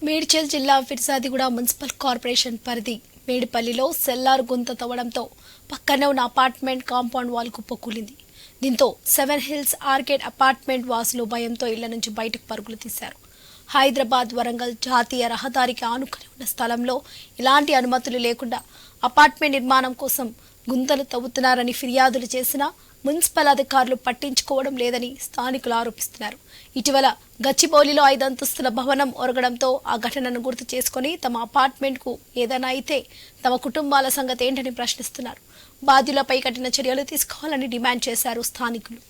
మేడ్చల్ జిల్లా Peerzadiguda municipal corporation పరిధి మేడిపల్లిలో cellar గుంత తవ్వడంతో పక్కనే ఉన్న అపార్ట్మెంట్ కాంపౌండ్ వాల్ కుప్పకూలింది. దీంతో 7 హిల్స్ ఆర్కేడ్ అపార్ట్మెంట్ వాసులు భయంతో ఇళ్ల నుంచి బయటకు పరుగులు తీశారు. హైదరాబాద్ వరంగల్ జాతీయ రహదారికి ఆనుకుని ఉన్న స్థలంలో ఎలాంటి అనుమతులు లేకుండా అపార్ట్మెంట్ నిర్మాణం కోసం గుంతలు తవ్వుతున్నారని ఫిర్యాదులు చేసినా మున్సిపల్ అధికారులు పట్టించుకోవడం లేదని స్థానికులు ఆరోపిస్తున్నారు. ఇటీవల గచ్చిబౌలిలో 5 అంతస్తుల భవనం ఒరగడంతో ఆ ఘటనను గుర్తు చేసుకుని తమ అపార్ట్మెంట్కు ఏదైనా అయితే తమ కుటుంబాల సంగతి ఏంటని ప్రశ్నిస్తున్నారు. బాధ్యులపై కఠిన చర్యలు తీసుకోవాలని డిమాండ్ చేశారు స్థానికులు.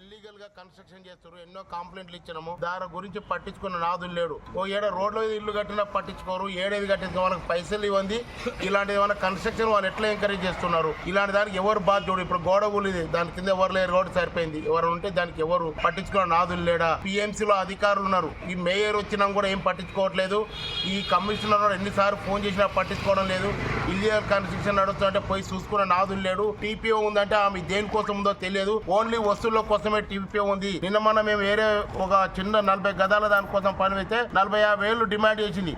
ఇల్లీగల్ గా కన్స్ట్రక్షన్ చేస్తారు. ఎన్నో కంప్లైంట్లు ఇచ్చినాము. దాని గురించి పట్టించుకున్న నాదులు లేడు. ఓ ఏడ రోడ్ల మీద ఇల్లు కట్టినా పట్టించుకోరు. ఏడేది కట్టించుకో వాళ్ళకి పైసలు ఇవ్వండి. ఇలాంటి ఏమైనా కన్స్ట్రక్షన్ వాళ్ళు ఎట్లా ఎంకరేజ్ చేస్తున్నారు? ఇలాంటి దానికి ఎవరు బాధ్యుడు? ఇప్పుడు గోడ కూలిది, దాని కింద ఎవరు లేరు, రోడ్డు సరిపోయింది. ఎవరు ఉంటే దానికి ఎవరు పట్టించుకున్న నాదులు లేడా? పిఎంసీలో అధికారులు ఉన్నారు. ఈ మేయర్ వచ్చినా కూడా ఏం పట్టించుకోవట్లేదు. ఈ కమిషనర్ ఎన్నిసార్లు ఫోన్ చేసినా పట్టించుకోవడం లేదు. ఇల్లీగల్ కన్స్ట్రక్షన్ నడుస్తుంటే పోయి చూసుకున్న నాదులు లేడు. టీపీఓ ఉందంటే ఆమె దేనికోసం ఉందో తెలియదు. ఓన్లీ వస్తువుల కోసమే టీపీఓ ఉంది. నిన్న మనం మేము వేరే ఒక చిన్న 40 గదాల దానికోసం పని అయితే 40-50 వేలు డిమాండ్ చేసింది.